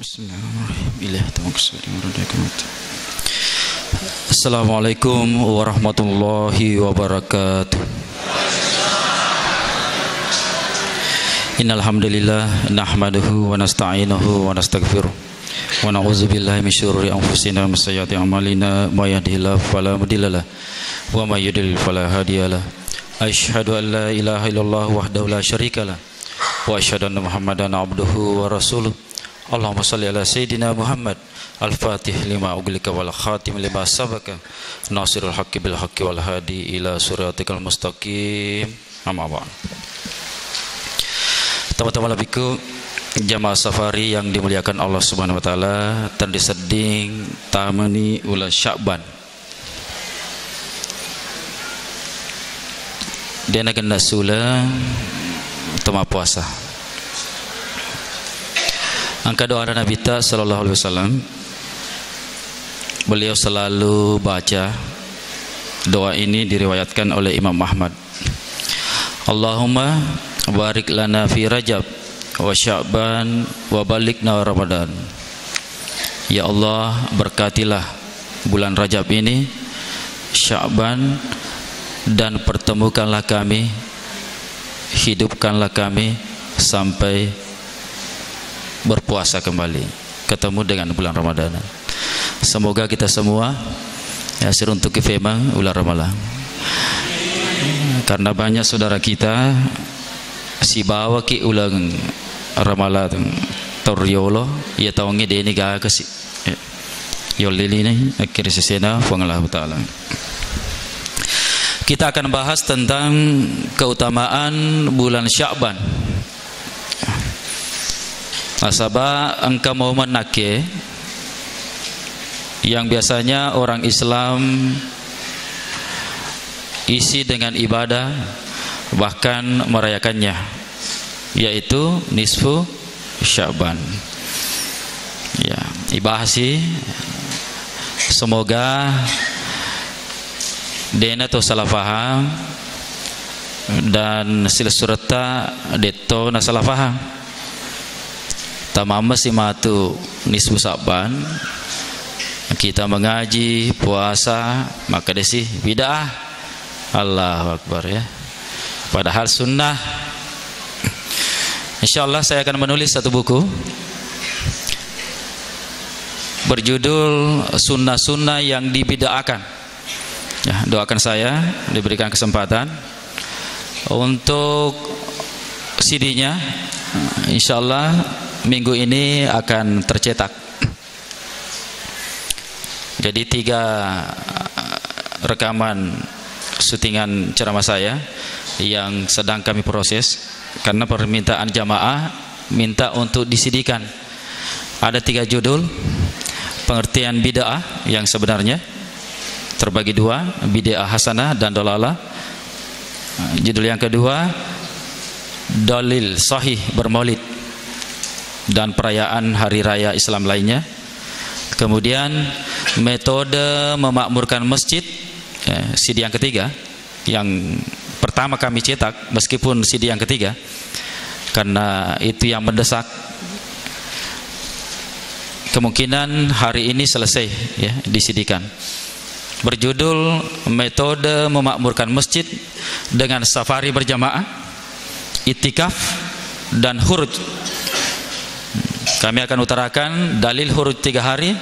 Bismillahirrahmanirrahim. Assalamualaikum warahmatullahi wabarakatuh. Innal hamdalillah nahmaduhu wa nasta'inuhu wa nastaghfiruh wa na'udzu billahi min syururi anfusina wa min sayyiati a'malina may yahdihillahu fala mudhillalah wa may yudlil fala hadiyalah. Asyhadu an la ilaha illallah wahdahu la syarikalah wa asyhadu anna Muhammadan abduhu wa rasuluh. Allahumma salli ala Sayyidina Muhammad al-fatih lima uglika wal khatim lima sabaka nasirul haqqi bil haqqi wal hadi ila siratikal mustaqim. Amma ba'd. Teman-teman labiku jamaah safari yang dimuliakan Allah Subhanahu wa taala, terdiseding tamani ula Sya'ban. Dena kena sula toma puasa. Angka doa Nabi kita sallallahu alaihi wasallam, beliau selalu baca doa ini, diriwayatkan oleh Imam Ahmad. Allahumma barik lana fi Rajab wa Sya'ban wa balighna Ramadan. Ya Allah, berkatilah bulan Rajab ini, Sya'ban, dan pertemukanlah kami, hidupkanlah kami sampai berpuasa kembali, ketemu dengan bulan Ramadan. Semoga kita semua ya siruntuk kifemang ular Ramadan. Karena banyak saudara kita si bawa ki ulang Ramadan toriolo ya tawangi deni ga kasi yolili ni akhir sesena fangallahu taala. Kita akan bahas tentang keutamaan bulan Sya'ban. Asaba engkau mau menake yang biasanya orang Islam isi dengan ibadah bahkan merayakannya, yaitu nisfu Sya'ban. Ya, ibahasi semoga dena to salah faham dan silsurata deto na salah faham. Tamam si matu nisfu Sya'ban, kita mengaji puasa maka desi bid'ah. Allahu Akbar ya. Padahal sunnah. Insyaallah saya akan menulis satu buku berjudul Sunnah-sunnah yang dibid'ahkan. Ya, doakan saya diberikan kesempatan untuk CD-nya. Insyaallah minggu ini akan tercetak. Jadi 3 rekaman syutingan ceramah saya yang sedang kami proses karena permintaan jamaah minta untuk disidikan. Ada 3 judul: pengertian bid'ah yang sebenarnya terbagi 2, bid'ah hasanah dan dalalah. Judul yang kedua, dalil sahih bermaulid dan perayaan hari raya Islam lainnya. Kemudian metode memakmurkan masjid, CD yang ketiga. Yang pertama kami cetak, meskipun CD yang ketiga karena itu yang mendesak. Kemungkinan hari ini selesai ya disidikan. Berjudul metode memakmurkan masjid dengan safari berjamaah, itikaf dan huruj. Kami akan utarakan dalil huruj 3 hari,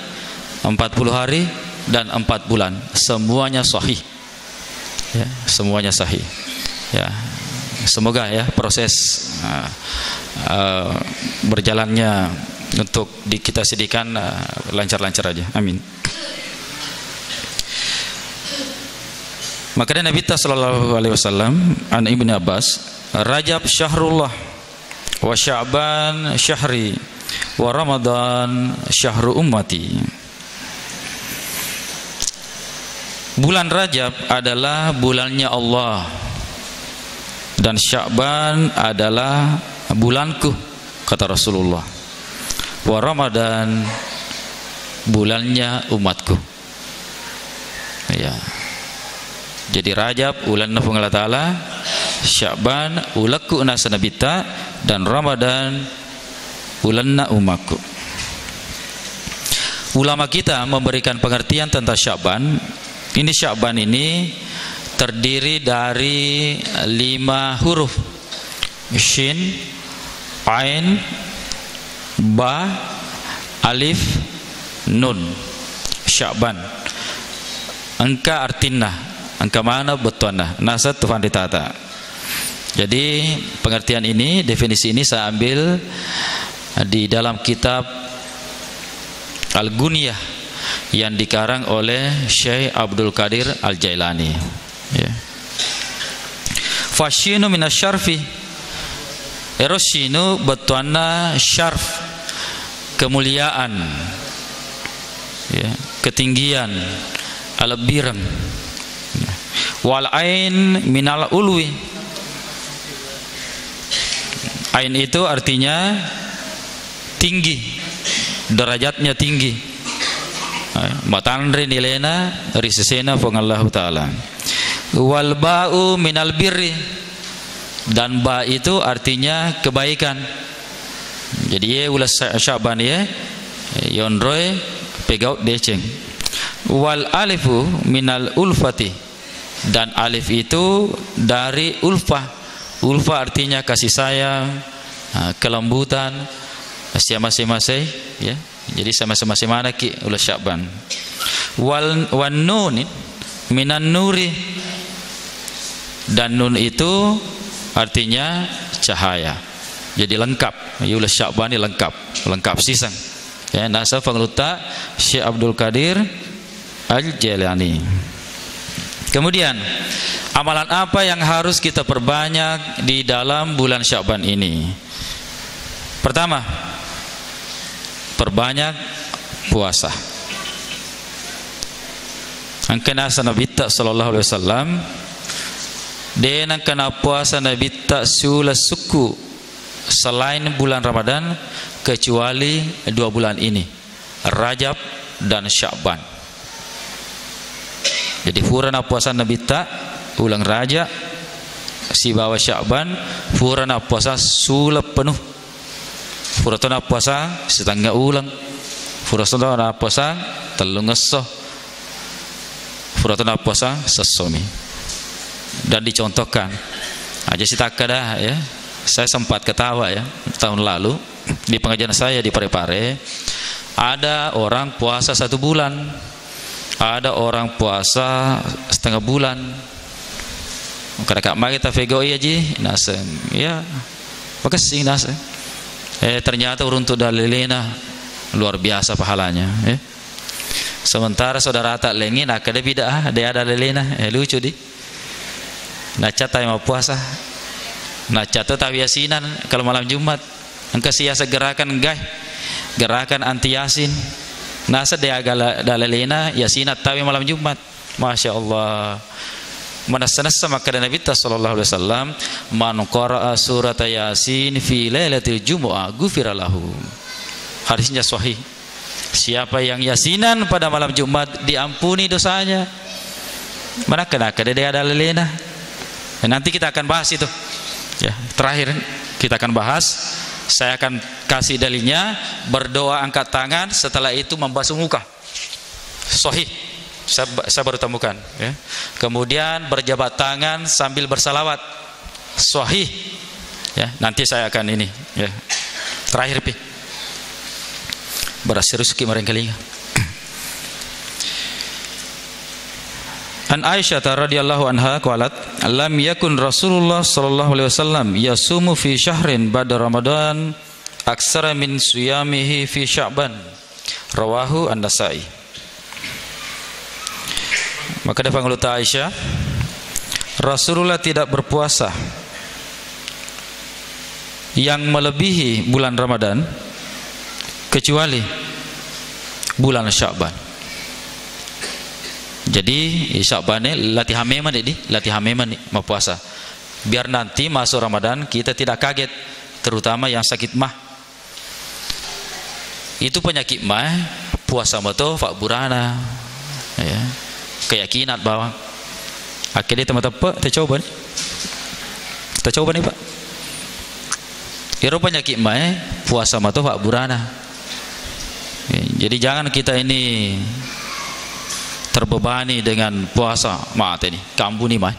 40 hari dan 4 bulan. Semuanya sahih. Ya, semuanya sahih. Ya. Semoga ya proses berjalannya untuk kita sidikan lancar-lancar aja. Amin. Maka Nabi sallallahu alaihi wasallam an Ibnu Abbas, Rajab syahrullah wa Sya'ban syahri wa Ramadan syahru ummati. Bulan Rajab adalah bulannya Allah dan Sya'ban adalah bulanku, kata Rasulullah. Wa Ramadan bulannya umatku. Ya. Jadi Rajab ulanna Allah Ta'ala, Sya'ban ulakku nasa nabita, dan Ramadan ulanna umaku. ulama kita memberikan pengertian tentang Sya'ban. Ini Sya'ban ini terdiri dari 5 huruf: Shin, Ain, Ba, Alif, Nun. Sya'ban. Angka artinna, angka mana betuanna, nasa tufan ditata. Jadi pengertian ini, definisi ini saya ambil di dalam kitab Al-Guniyah yang dikarang oleh Syekh Abdul Qadir Al-Jailani. Ya. Fashinu minasyarfi, eroshinu betuanna syarf, kemuliaan, ya, ketinggian, al-birang. Wal ain minal ulwi, ain itu artinya tinggi, derajatnya tinggi. Matandri nilena risesena fongallahu taala. Wal ba'u minal birri, dan ba itu artinya kebaikan. Jadi ye ulas Sya'ban ye yonroy pegaut deceng. Wal alifu minal ulfati, dan alif itu dari ulfah. Ulfah artinya kasih sayang, kelembutan, masing-masing, ya. Jadi sama-sama mana ki ulas Sya'ban. Wan nun minan nuri, dan nun itu artinya cahaya. Jadi lengkap. Ulas Sya'ban ini lengkap sisang. Ya, nasa pengluta Syekh Abdul Qadir Al-Jailani. Kemudian amalan apa yang harus kita perbanyak di dalam bulan Sya'ban ini? Pertama, perbanyak puasa. Angkana Nabi sallallahu alaihi wasallam dengan kena puasa Nabi tak sula suku selain bulan Ramadan kecuali 2 bulan ini, Rajab dan Sya'ban. Jadi furana puasa Nabi tak ulang Rajab si bawa Sya'ban, furana puasa sula penuh, furatona puasa setengah ulang, furatona puasa telung ngesoh, furatona puasa sesomi. Dan dicontohkan aja si takada, ya, saya sempat ketawa, ya, tahun lalu di pengajian saya di Parepare, ada orang puasa 1 bulan, ada orang puasa setengah bulan. Kadang-kadang mari kita fego iya ji nasen, ya, makasih nasen. Ternyata uruntu dalilena luar biasa pahalanya, ya. Sementara saudara tak lengin akada bidah dia ada dalilena, lucu di. Nacat tay mau puasa, nacat tu tahu yasinan kalau malam Jumat, engkau siasa gerakan gerakan anti yasin, nasa dia agak dalilena yasinat tahu malam Jumat, masya Allah. Manasa maka Nabi sallallahu alaihi wasallam, man qara'a surat yasin fi lailatul jumu'ah ghufira lahu. Hadisnya sahih. Siapa yang yasinan pada malam Jumat diampuni dosanya. Mana kena dia ada lelena. Nanti kita akan bahas itu. Ya, terakhir kita akan bahas. Saya akan kasih dalilnya, berdoa angkat tangan, setelah itu membasuh muka. Sahih. Saya baru temukan, ya. Kemudian berjabat tangan sambil bersalawat. Sahih. Ya, nanti saya akan ini, ya. Terakhir pi. Berasirus ki merengkelinga. An Aisyah radhiyallahu anha qalat, lam yakun Rasulullah sallallahu alaihi wasallam yasumu fi syahrin ba'da Ramadan aksara min siyamihi fi Sya'ban. Rawahu An-Nasa'i. Maka dia pengeluta Aisyah, Rasulullah tidak berpuasa yang melebihi bulan Ramadan kecuali bulan Sya'ban. Jadi Sya'ban ini latihan memang mau puasa. Biar nanti masuk Ramadan kita tidak kaget, terutama yang sakit mah. Itu penyakit mah puasa betul Pak Burana, ya. Keyakinan bahwa akhirnya teman-teman kita coba nih Pak. Itu penyakit mah puasa betul Pak Burana. Jadi jangan kita ini terbebani dengan puasa. Maaf ini, kambu nih mah.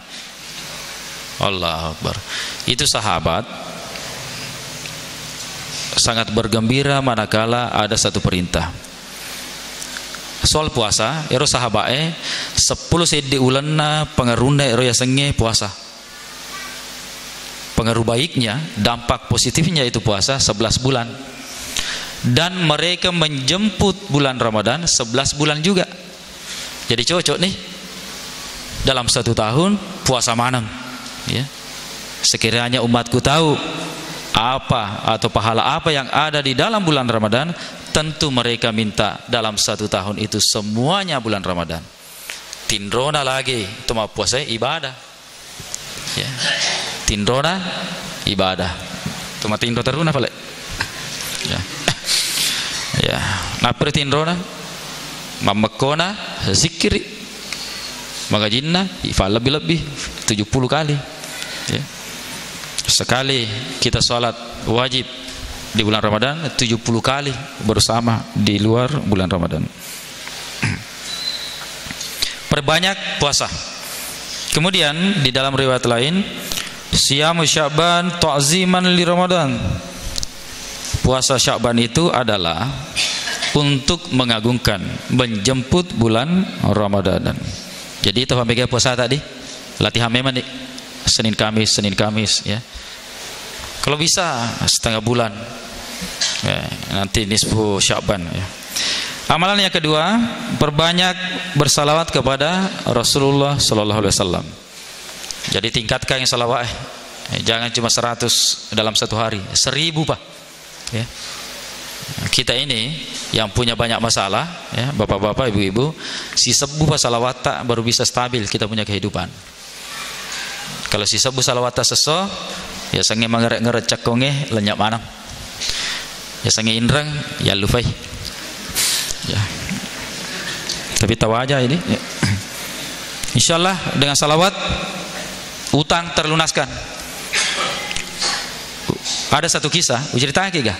Allahu Akbar. Itu sahabat sangat bergembira manakala ada satu perintah. Soal puasa, ero sahabatnya 10 sedi ulanna pengaruhna ero ya senge puasa. Pengaruh baiknya, dampak positifnya itu puasa 11 bulan. Dan mereka menjemput bulan Ramadan 11 bulan juga. Jadi cocok nih. Dalam 1 tahun puasa manang. Ya. Sekiranya umatku tahu apa atau pahala apa yang ada di dalam bulan Ramadan, tentu mereka minta dalam 1 tahun itu semuanya bulan Ramadan. Tindrona lagi, itu mah puasa ibadah. Ya. Tindrona ibadah. Itu mah tindro teruna pale. Ya. Ya, napre tindrona mamekona zikri magajinna ifal lebih 70 kali. Ya. Sekali kita sholat wajib di bulan Ramadan 70 kali bersama di luar bulan Ramadan. Perbanyak puasa. Kemudian di dalam riwayat lain, siyamu Sya'ban ta'ziman li Ramadan. Puasa Sya'ban itu adalah untuk mengagungkan, menjemput bulan Ramadan. Jadi itu pemega puasa tadi, latihan memang nih. Senin Kamis ya. Kalau bisa setengah bulan ya, nanti nisfu Sya'ban ya. Amalan yang kedua, perbanyak bersalawat kepada Rasulullah sallallahu alaihi wasallam. Jadi tingkatkan yang salawat jangan cuma 100 dalam 1 hari, 1000 Pak ya. Kita ini yang punya banyak masalah ya, bapak-bapak, ibu-ibu, si sebuah salawat tak baru bisa stabil kita punya kehidupan. Kalau si sebuah salawat tak seso, ya sange mangeret-ngeret cakonge lenyap manang. Ya sange inrang ya lufai. Ya. Tapi tahu aja ini. Ya. Insyaallah dengan salawat utang terlunaskan. Ada satu kisah, cerita lagi gak?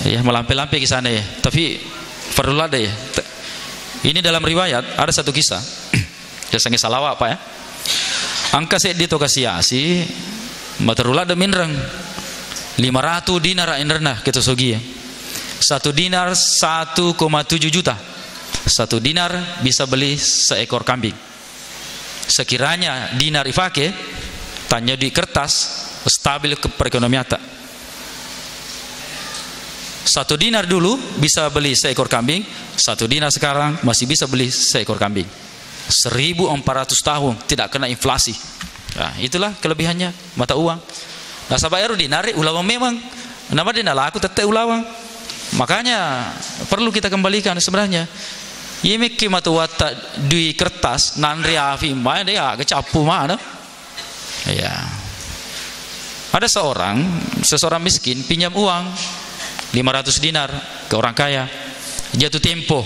Ya melampai-lampai kisahnya ya. Tapi perlu ada ya. Ini dalam riwayat ada satu kisah. Ya sange salawat Pak ya. Angka saya di tokasiasi materula ada minrang 500 dinar inrna kita sogi ya. 1 dinar 1,7 juta. 1 dinar bisa beli seekor kambing. Sekiranya dinar ifake tanya di kertas stabil ke perekonomian tak. 1 dinar dulu bisa beli seekor kambing, 1 dinar sekarang masih bisa beli seekor kambing. 1400 tahun tidak kena inflasi. Nah, itulah kelebihannya mata uang. Nah, sabayaru dinari ulama memang nama dia laku teteh ulama. Makanya perlu kita kembalikan sebenarnya. Yemek mata wata di kertas nanri afi main dia kecapu mana? Ya. Ada seseorang miskin pinjam uang 500 dinar ke orang kaya. Jatuh tempo.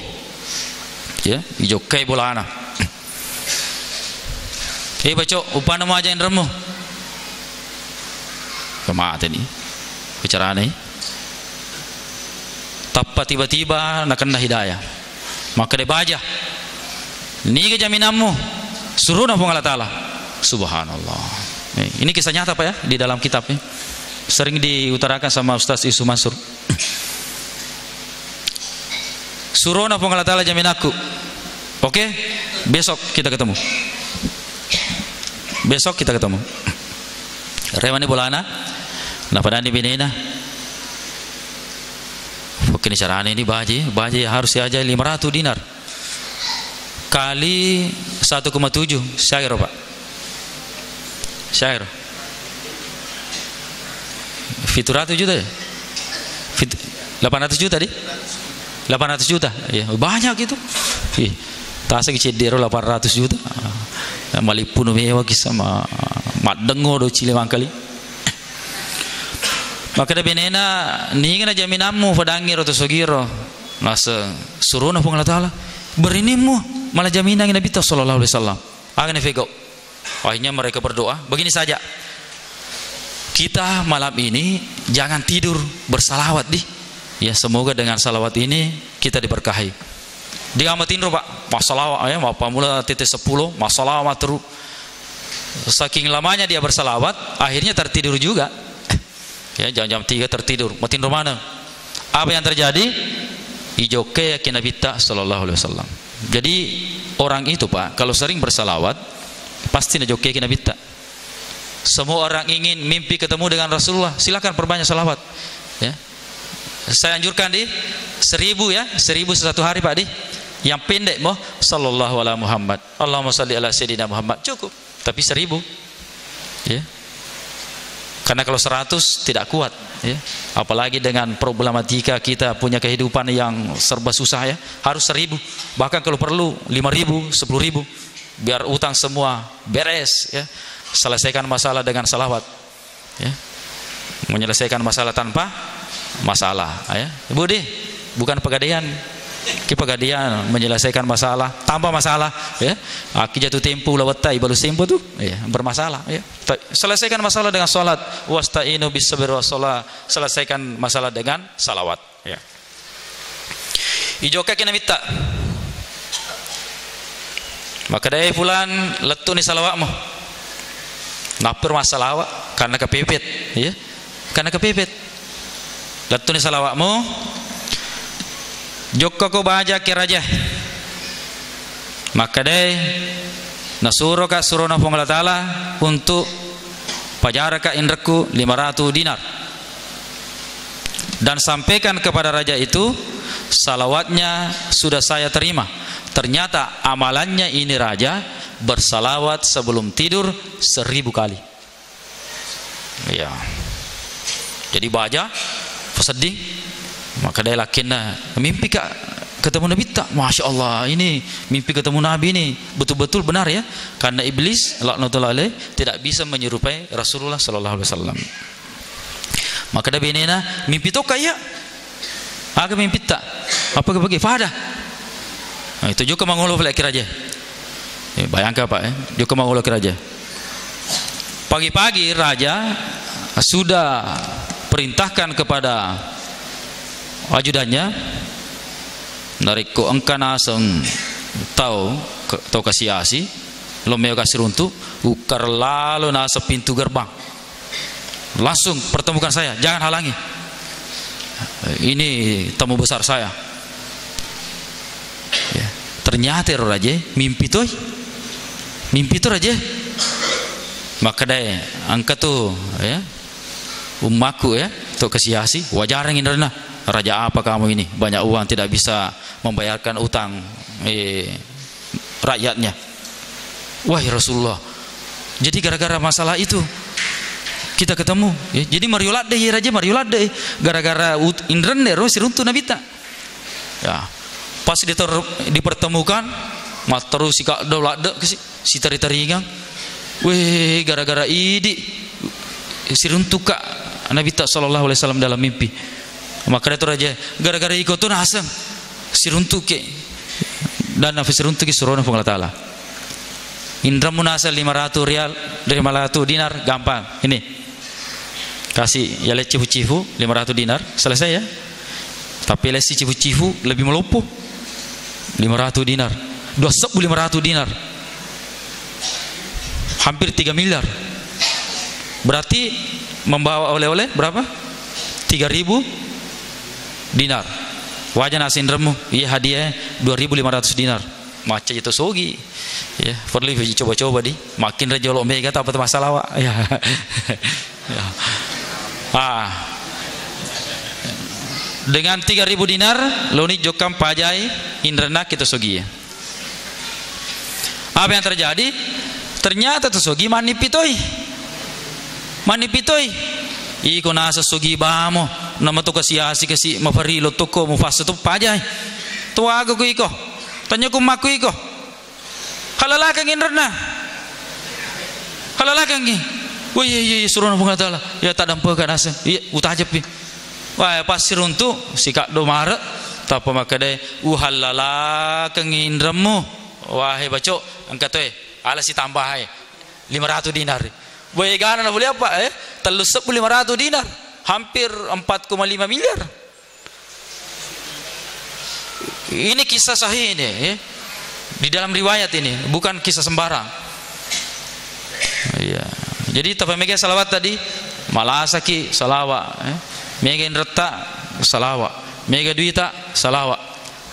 Ya, hijau kai bolana. Baca upana mau aja yang remu kemana nih bicara nih tappa tiba-tiba nak kena hidayah maka dia baca ini kejaminanmu suruh nafung Allah Ta'ala subhanallah. Ini kisah nyata Pak ya di dalam kitabnya sering diutarakan sama Ustaz Isu Mansur. Suruh nafung Allah Ta'ala jamin aku. Oke, besok kita ketemu. Besok kita ketemu. Remani bolana, napadani binena. Mungkin caranya ini baji harus diajar 500 dinar kali 1,7 syair Pak. Syair. Fituratu juta ya? 800 juta di? 800 juta. Ya, banyak itu. Ih, tasik cedero 800 juta. Malipun mewa kisah madengo do cile mangkali. Maka da benena ninga jaminanmu padangi roto sogiro nasa suruna pung Allah Ta'ala berinimu malah jaminan Nabi sallallahu alaihi wasallam akan efego. Akhirnya mereka berdoa begini saja, kita malam ini jangan tidur bersalawat di ya, semoga dengan salawat ini kita diberkahi. Dia amatin Pak, masalah ya, apa mula titik 10, masalah matru. Saking lamanya dia bersalawat, akhirnya tertidur juga. Ya, jam 3 tertidur. Matin mana? Apa yang terjadi? Ijoke yakin Nabi sallallahu alaihi wasallam. Jadi orang itu Pak, kalau sering bersalawat, pasti najoke yakin Nabi. Semua orang ingin mimpi ketemu dengan Rasulullah, silakan perbanyak salawat. Ya. Saya anjurkan di 1000 ya, 1000 satu hari Pak di. Yang pendek mau sallallahu alaihi Muhammad, Allahumma salli ala sayyidina Muhammad, cukup. Tapi 1000 ya. Karena kalau 100 tidak kuat ya. Apalagi dengan problematika kita punya kehidupan yang serba susah ya, harus 1000. Bahkan kalau perlu 5000, 10.000 biar utang semua beres ya. Selesaikan masalah dengan salawat ya. Menyelesaikan masalah tanpa masalah ya. Ibu deh, bukan pegadaian. Pegadaian menyelesaikan masalah tanpa masalah ya. Aki jatuh tempo lawatai balu sempo tuh ya, bermasalah ya. Selesaikan masalah dengan salat, wasta'inu bis sabri was shalah. Selesaikan masalah dengan salawat ya. Ijoka kena minta. Maka dari fulan letu ni salawatmu. Napur masalah karena kepepet ya. Karena kepepet. Letu ni salawatmu. Jokka ko baja ke raja. Maka deh nasuro ka surona Allah Ta'ala untuk pajaraka indreku 500 dinar. Dan sampaikan kepada raja itu, salawatnya sudah saya terima. Ternyata amalannya ini raja bersalawat sebelum tidur 1000 kali. Ya. Jadi baja sedih. Maka dia lakinna mimpi kak ketemu Nabi tak, masya Allah ini mimpi ketemu Nabi ini betul-betul benar ya, karena iblis laknatullah alaih tidak bisa menyerupai Rasulullah sallallahu alaihi wasallam. Maka dia binena mimpi tu kaya agak mimpi tak apa bagi fada. Nah, itu juga mangolo laki raja ya, bayangkan Pak ya, juga mangolo laki raja. Pagi-pagi raja sudah perintahkan kepada ajudannya, narik ko angkana sang tau kasih asi lomeo kasih runtuh ukar lalu nasa pintu gerbang, langsung pertemukan saya, jangan halangi, ini tamu besar saya ya. Ternyata raja mimpi tuh raja. Maka deh angkat tuh ya ummaku ya tuh kasih asi wajar ingin renah. Raja apa kamu ini, banyak uang tidak bisa membayarkan utang rakyatnya. Wahai Rasulullah, jadi gara-gara masalah itu kita ketemu ya. Jadi mariulat deh raja, mariulat deh gara-gara indren deh rosi runtuh Nabi tak ya. Pas dipertemukan mat terus si kak dolat dek si tari-taringang, weh gara-gara idi si runtuh kak Nabi tak sallallahu alaihi wasallam dalam mimpi. Maka itu raja gara-gara ikut tuh nasem siruntuk ke dan nafis siruntuk ke surona Allah Ta'ala. Indra munasal 500 rial dari 500 dinar gampang ini kasih ya le cifu 500 dinar selesai ya. Tapi le si cifu lebih melopo 500 dinar 500 dinar hampir 3 miliar. Berarti membawa oleh-oleh berapa? 3.000 dinar. Wajah nasi indramu iya hadiah 2.500 dinar. Macam itu sogi ya, perlu coba-coba di makin rejolok mega tak apa masalah wak ya. Ya. Dengan 3.000 dinar loni jokam pajai indrana kita sogi ya. Apa yang terjadi? Ternyata tuh sogi manipitoi iko nasa sogi bamo nama tu kasih mafari lo toko mufasa tu pajai tu aku iko tanya ku maku iko halalakang inrana halalakang gi wah iya suruh Allah Ta'ala ya tak dampak kan asa iya utajap pi wah pas siruntu sikak do mare tapi maka deh halalakang indramu wahai baco angkat ala si tambah 500 dinar. Boleh gana boleh apa telus 500 dinar hampir 4,5 miliar. Ini kisah sahih ini, ya. Di dalam riwayat ini, bukan kisah sembarang. Iya. Jadi tapi mega salawat tadi, malasaki salawat, mega reta salawat, mega duita salawat.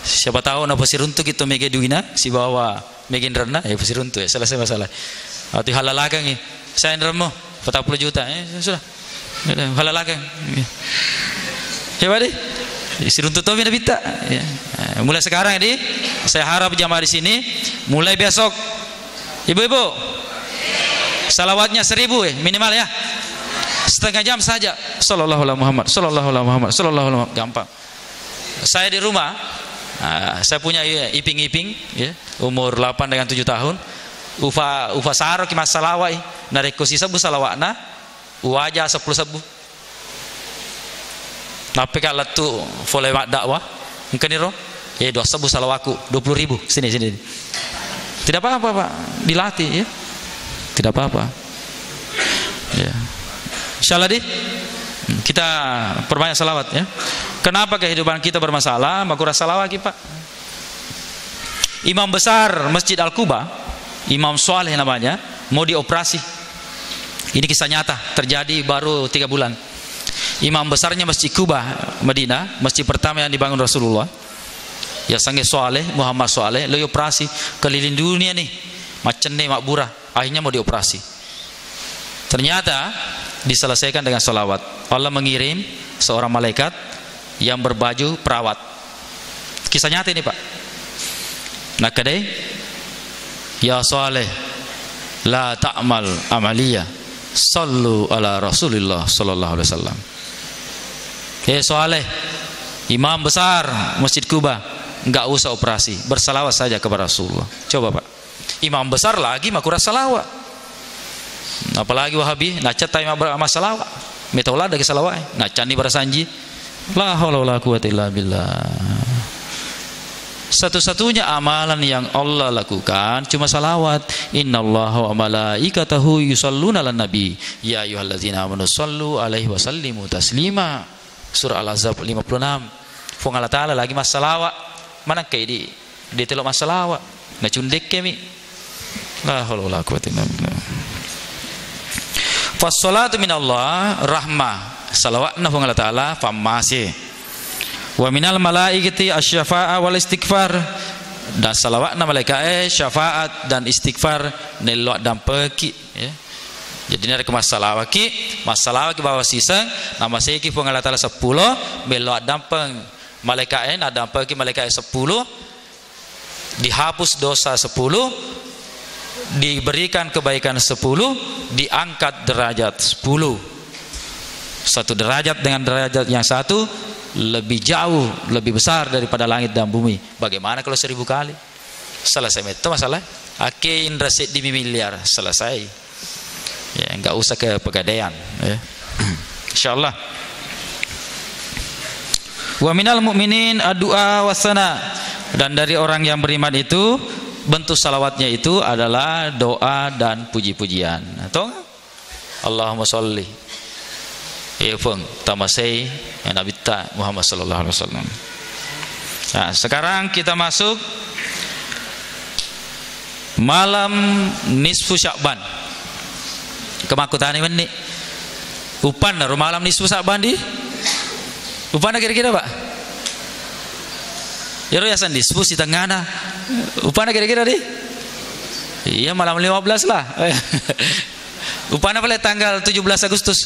Siapa tahu na pasiruntuk itu mega duina si bawa mega rena pasiruntuk ya selesai masalah. Atau halalagang ni, saya ndermo 40 juta, sudah. Halalagang. Coba deh. Siruntuk tu mina bita. Ya. Mulai sekarang ini saya harap jamaah di sini mulai besok ibu-ibu salawatnya 1000 minimal ya. Setengah jam saja. Sallallahu alaihi Muhammad, sallallahu alaihi Muhammad, sallallahu alaihi Muhammad. Gampang. Saya di rumah, saya punya iping-iping ya, umur 8 dengan 7 tahun. Ufa saro ki masalawai narek ko sisa bu salawatna wajah 10 sabu. Tapi kalau tu boleh dakwah mungkin iro 2 sabu salawaku 20.000 sini tidak apa-apa Pak, dilatih ya, tidak apa-apa ya. Insyaallah kita perbanyak salawat ya. Kenapa kehidupan kita bermasalah? Makura salawat Pak. Imam besar Masjid Al-Quba, Imam Saleh namanya, mau dioperasi. Ini kisah nyata, terjadi baru 3 bulan. Imam besarnya Masjid Quba Madinah, masjid pertama yang dibangun Rasulullah, ya sange Saleh, Muhammad Saleh, lo operasi keliling dunia nih, macam nih makbura, akhirnya mau dioperasi. Ternyata diselesaikan dengan salawat. Allah mengirim seorang malaikat yang berbaju perawat. Kisah nyata ini Pak. Nah kadai, ya Saleh, la ta'mal amaliyah, sallu ala Rasulillah sallallahu alaihi wasallam. Saleh, imam besar Masjid Quba, enggak usah operasi, bersalawat saja kepada Rasulullah. Coba Pak, imam besar lagi makura salawat. Apalagi Wahabi, nacat tay masalawat, metola dari salawat, nacan ni barasanji, la haula wala quwata illa billah. Satu-satunya amalan yang Allah lakukan cuma salawat. Innallaha wa malaikatahu yusalluna 'alan nabi ya ayyuhallazina amanu sallu alaihi wasallimu taslima. Surah Al-Ahzab 56. Fong Allah Ta'ala lagi masalawat. Mana kayak di telok masalawat. Na cundek kami. La haula wala quwata illa billah. Fassalatu minallah rahmah. Salawatna fong Allah Ta'ala famasi. Wa minal malaikati asy-syafa'ah wal istighfar. Dan salawatna malaikat syafaat dan istighfar nelok dan peki ya. Jadi ini ada ke masalah ki bawa sisa nama saya ki Allah Ta'ala 10 belok dampeng malaikat ada dampeng ki malaikat 10 dihapus dosa 10 diberikan kebaikan 10 diangkat derajat 10. Satu derajat dengan derajat yang satu lebih jauh, lebih besar daripada langit dan bumi. Bagaimana kalau 1000 kali? Selesai itu masalah. Ake indra di miliar selesai. Ya, enggak usah ke pegadaian ya. Insyaallah. Wa minal mu'minin ad-du'a wasana. Dan dari orang yang beriman itu bentuk salawatnya itu adalah doa dan puji-pujian. Atau Allahumma sholli Efeng tamasai Nabi Muhammad sallallahu alaihi wasallam. Nah, sekarang kita masuk malam nisfu Sya'ban. Kemakutan ini upan malam nisfu Sya'ban di upan kira-kira Pak ya yasan nisfu si tengah upan kira-kira di iya malam 15 lah upan apa tanggal 17 Agustus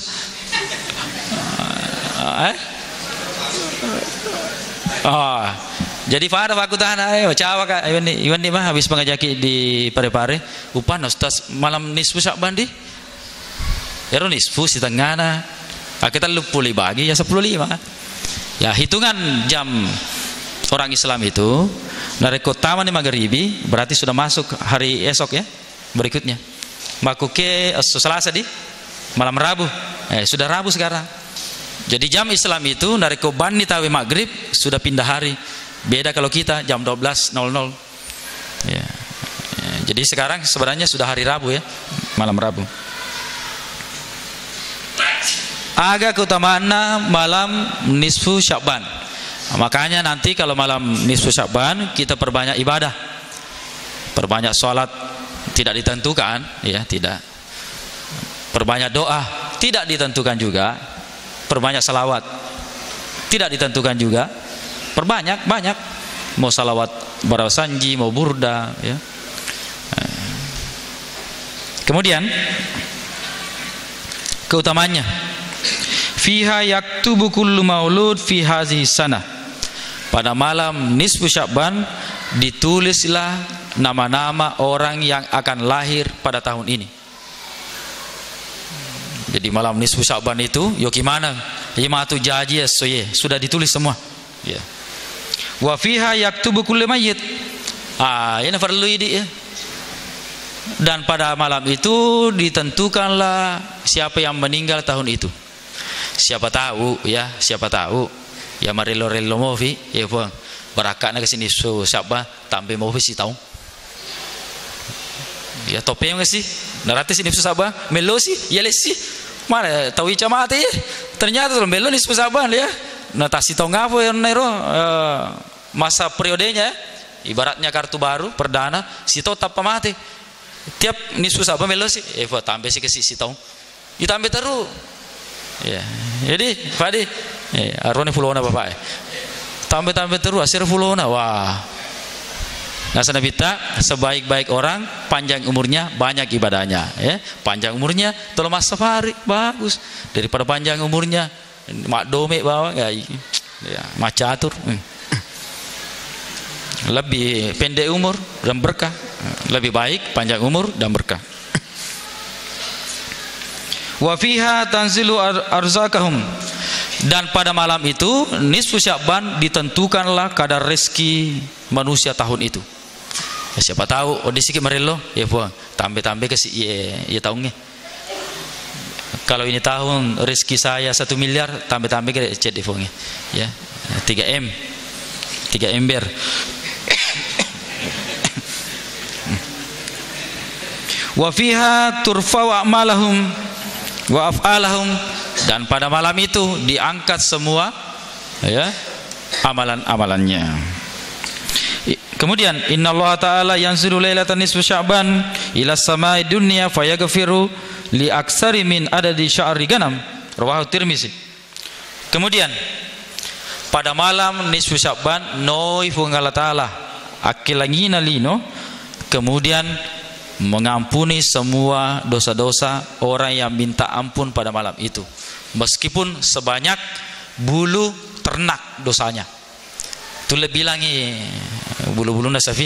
jadi pada fakultas ayo cawa kak Iwan nih mah habis mengajaki di pare-pare upan ustaz malam nisfu Sya'ban di Ero nisfu si tengah kita lupuli bagi ya 10.5 ya hitungan jam orang Islam itu dari kota mani maghribi berarti sudah masuk hari esok ya berikutnya makuke Selasa di malam Rabu sudah Rabu sekarang jadi jam Islam itu dari koban tawi maghrib sudah pindah hari beda kalau kita jam 12.00 ya. Jadi sekarang sebenarnya sudah hari Rabu ya malam Rabu. Aga keutamaan malam nisfu Sya'ban. Makanya nanti kalau malam nisfu Sya'ban kita perbanyak ibadah, perbanyak sholat, tidak ditentukan ya, tidak. Perbanyak doa, tidak ditentukan juga. Perbanyak salawat, tidak ditentukan juga. Perbanyak, banyak. Mau salawat barasanji, mau burda ya. Kemudian keutamanya, fiha yaktubu kullu maulud fi hadhihi sanah. Pada malam nisfu Sya'ban ditulislah nama-nama orang yang akan lahir pada tahun ini. Jadi malam nisfu Sya'ban itu yo gimana? Imatu jaji sudah ditulis semua. Ya. Wa fiha yaktubu kullu mayyit. Ini perlu ini ya. Dan pada malam itu ditentukanlah siapa yang meninggal tahun itu. Siapa tahu ya, siapa tahu. Ya marilo-relo movi, ya po. Barakatna ke sini Sya'ban tambe movi si tahu. Ya topeng ke sih. Narate sini Sya'ban, melo sih, ya lesi. Mana tahu ica mati. Ternyata tuh melo ni Sya'ban ya. Nah tasi tahu ngapo yang nero masa periodenya ya. Ibaratnya kartu baru perdana si tahu tak mati. Tiap nisfu Sya'ban melo sih, tambah sih ke si tahu. Ditambah terus. Ya. Jadi Fadi, arone fulona bapak. Tambah terus asir fulona. Wah. Nah sanabita sebaik-baik orang panjang umurnya banyak ibadahnya ya. Panjang umurnya tolong mas safari bagus daripada panjang umurnya mak dome bawa ya, mak catur. Lebih pendek umur dan berkah. Lebih baik panjang umur dan berkah. Wa fiha tanzilu arzakahum. Dan pada malam itu nisfu Sya'ban ditentukanlah kadar rezeki manusia tahun itu. Ya, siapa tahu di sikit merelo ya po tambah ke si ya tahunnya. Kalau ini tahun rezeki saya 1 miliar tambah ke cek di phone ya 3 ember. Wa fiha turfa'u a'malahum wa af'alahum. Dan pada malam itu diangkat semua ya amalan-amalannya. Kemudian innallaha ta'ala yanzilu lailatan nisfu Sya'ban ila samai dunya fayaghfiru li aksari min adadi sya'ri ganam. Rawahu Tirmizi. Kemudian pada malam nisfu Sya'ban noi fungala ta'ala akilangina lino, kemudian mengampuni semua dosa-dosa orang yang minta ampun pada malam itu, meskipun sebanyak bulu ternak dosanya. Tu lebih bilangi bulu-bulu nasafi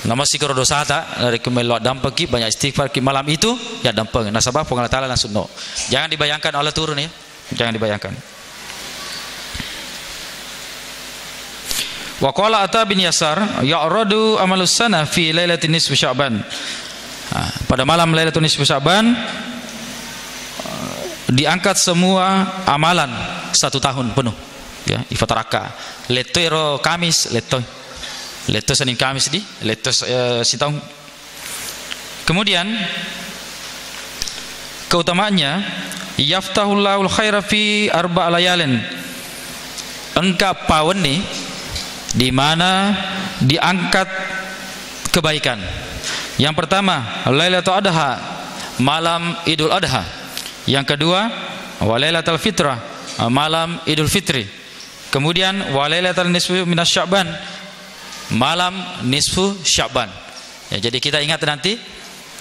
nama sikro dosa tak dari kemelok dampak ki banyak istighfar ki malam itu ya dampak nasabah pengalat taala langsung no. Jangan dibayangkan Allah turun ya, jangan dibayangkan. Wa qala Ata bin Yasar ya'radu amalus sana fi lailatin nisfi Sya'ban. Pada malam lailatul nisfi Sya'ban diangkat semua amalan 1 tahun penuh ya, ifataraka letoi ro Kamis letoi Senin Kamis di letos si tahun. Kemudian keutamaannya yaftahullahul khaira fi arba' layalin. Engkap pawen nih di mana diangkat kebaikan. Yang pertama Lailatul Adha, malam Idul Adha. Yang kedua Walailatul Fitrah, malam Idul Fitri. Kemudian Walailatul Nisfu minas Sya'ban, malam nisfu Sya'ban ya, jadi kita ingat nanti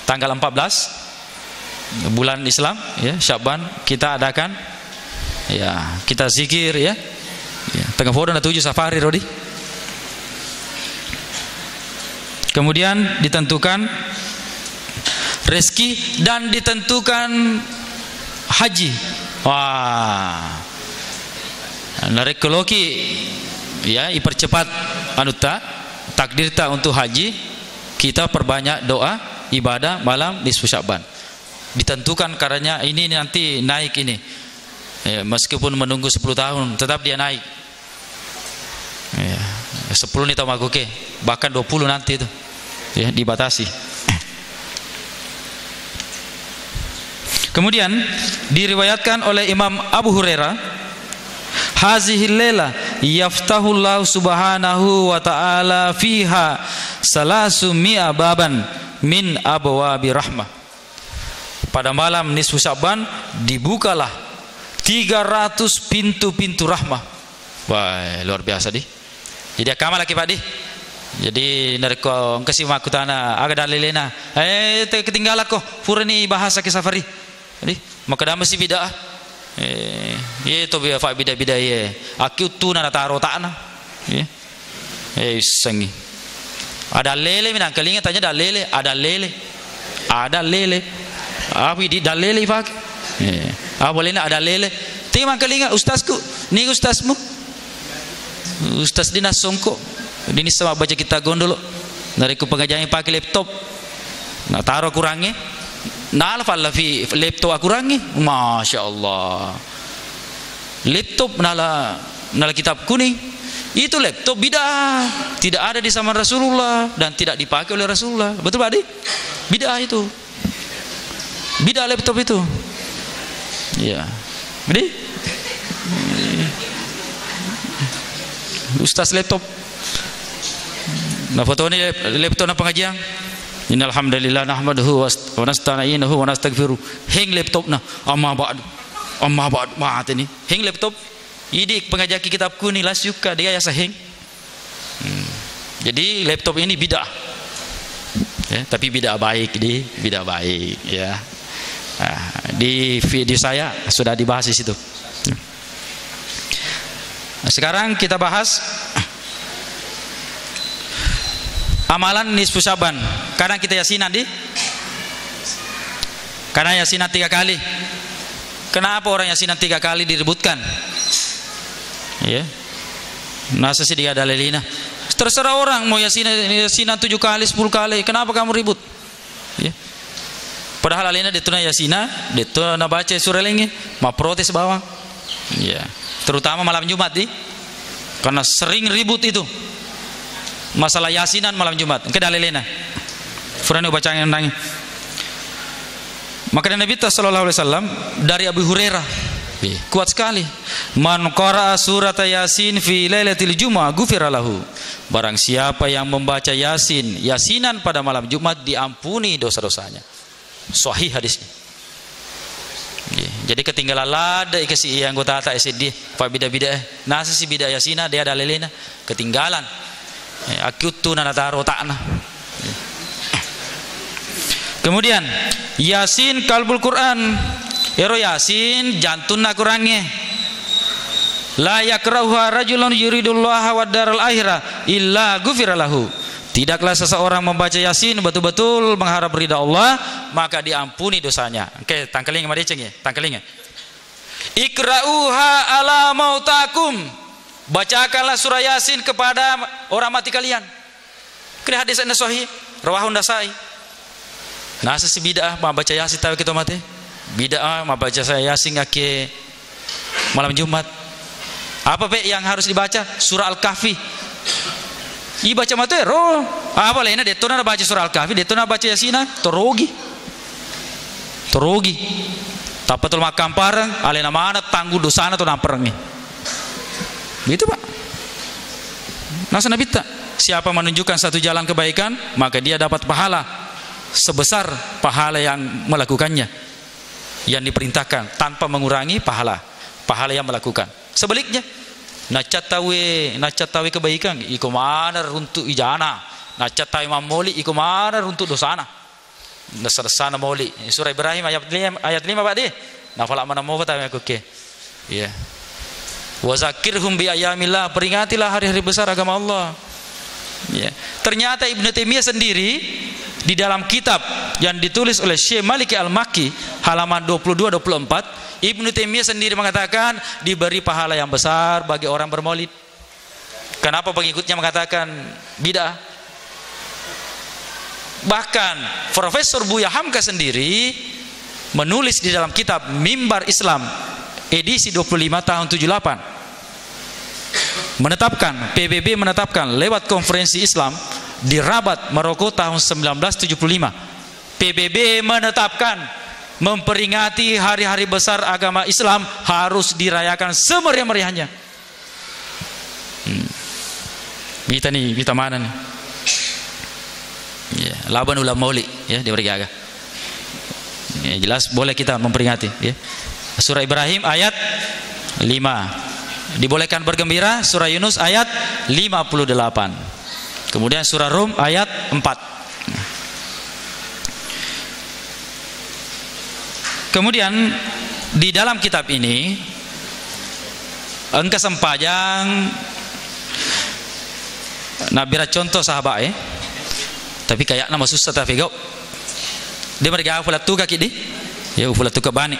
tanggal 14 bulan Islam ya, Sya'ban kita adakan ya, kita zikir ya, tengah foto ada 7 safari Rodi. Kemudian ditentukan rezeki dan ditentukan haji. Wah, narik koloki ya, ipercepat anuta takdirta untuk haji, kita perbanyak doa ibadah malam nisfu Sya'ban. Ditentukan karena ini nanti naik ini ya, meskipun menunggu 10 tahun tetap dia naik ya, 10 nih tamagoke bahkan 20 nanti itu ya, dibatasi. Kemudian diriwayatkan oleh Imam Abu Hurairah, hazihil laila yaftahullahu subhanahu wa ta'ala fiha salasumia baban min abwabi rahmah. Pada malam nisfu Sya'ban dibukalah 300 pintu-pintu rahmah. Wah, luar biasa di. Jadi akamal lagi Pak di. Jadi narko kasih makutana aga dalilena. Ketinggalan ko furani bahasa ke safari. Jadi maka dah mesti bidah. Itu biar fak bidah ye. Aku tu na taro takna. Sangi. Ada lele minang kelinga tanya ada lele, ada lele. Ada lele. Apa di dalele pak? Boleh nak ada lele. Timang kelinga ustazku, ni ustazmu. Ustaz dinas songko. Ini sama baca kita gondol. Dari ku pengajian pakai laptop. Nak taruh kurangnya. Nah alfa fi laptop akurangi. Masya Allah. Laptop nala kitab kuning. Itu laptop bidah. Tidak ada di zaman Rasulullah dan tidak dipakai oleh Rasulullah. Betul Pak Adi? Bidah itu. Bidah laptop itu. Ya. Jadi Ustaz laptop. Nah foto ini laptop na pengajian. Innal hamdalillah nahmaduhu wa nasta'inuhu wa nastaghfiruh. Heng laptop na amma ba'd maat ini. Heng laptop. Ini pengajian kitab kuning lah suka dia ya saheng. Jadi laptop ini bidah. Ya, tapi bidah baik bidah baik ya. Di video saya sudah dibahas di situ. Nah, sekarang kita bahas amalan nisfu Sya'ban. Kadang kita yasinan karena yasinan 3 kali. Kenapa orang yasinan 3 kali diributkan? Ya. Nasa sih dia dalilina. Terserah orang mau yasinan 7 kali, 10 kali. Kenapa kamu ribut? Ya. Padahal alina detuna yasina, detuna baca surah lengi, ma protes bawang. Ya. Terutama malam Jumat karena sering ribut itu. Masalah yasinan malam Jumat. Ke dalilina. Furani baca yang nangis. Maka Nabi sallallahu alaihi wasallam dari Abu Hurairah kuat sekali. Man qara'a surat Yasin fi lailatul Jumu'ah ghufira lahu. Barang siapa yang membaca yasinan pada malam Jumat diampuni dosa-dosanya. Sahih hadisnya. Jadi ketinggalan lada ikasi yang anggota tak SD fa bidah nasi si bidah yasina dia dalilina ketinggalan. Akutu na taro takna. Kemudian Yasin kalbul Quran. Ero Yasin jantunna kurangnya. La yakrahuha rajulun yuridullaha wad daral akhirah illa ghufira lahu. Tidaklah seseorang membaca Yasin betul-betul mengharap ridha Allah, maka diampuni dosanya. Oke, tangkeling mari ceng ya, tangkeling. Ikra'uha ala mautakum. Bacakanlah surah Yasin kepada orang mati kalian. Kini hadis anda sahih, rawahu Nasai. Nah, sesi bid'ah membaca Yasin tahu kita mati. Bid'ah membaca Yasin ke malam Jumat. Apa yang harus dibaca? Surah Al-Kahfi. Ibaca matero. Apa lainnya detona baca surah Al-Kahfi, detona baca Yasina, torogi. Tapatul makam parang, alena mana tangguh dosana tu namperangnya. Begitu Pak. Nasa Nabi tak. Siapa menunjukkan satu jalan kebaikan, maka dia dapat pahala sebesar pahala yang melakukannya, yang diperintahkan tanpa mengurangi pahala yang melakukan. Sebaliknya, nacatawi kebaikan iko mana runtuk ijana, nacatawi mamoli iko mana runtuk dosana. Nasana moli. Surah Ibrahim ayat 5 Pak deh. Nafala mana mau kata aku ke. Ya. Wa zakirhum bi ayamillah, peringatilah hari-hari besar agama Allah. Ya. Ternyata Ibnu Taimiyah sendiri di dalam kitab yang ditulis oleh Syekh Maliki Al-Makki halaman 22-24, Ibnu Taimiyah sendiri mengatakan diberi pahala yang besar bagi orang bermaulid. Kenapa pengikutnya mengatakan bid'ah? Bahkan Profesor Buya Hamka sendiri menulis di dalam kitab Mimbar Islam edisi 25 tahun 78 menetapkan, PBB menetapkan lewat konferensi Islam di Rabat, Maroko tahun 1975, PBB menetapkan memperingati hari-hari besar agama Islam harus dirayakan semeriah-meriahnya. Bita nih, bita mana nih? Ya, laban ulam mauli ya di berjaga. Ya, jelas boleh kita memperingati ya. Surah Ibrahim ayat 5. Dibolehkan bergembira, surah Yunus ayat 58. Kemudian surah Rum ayat 4. Kemudian di dalam kitab ini engke sempajang nabira contoh sahabat tapi kayak nama susah tapi kau dia mereka fulat tuka kidi ya fulat tuka bani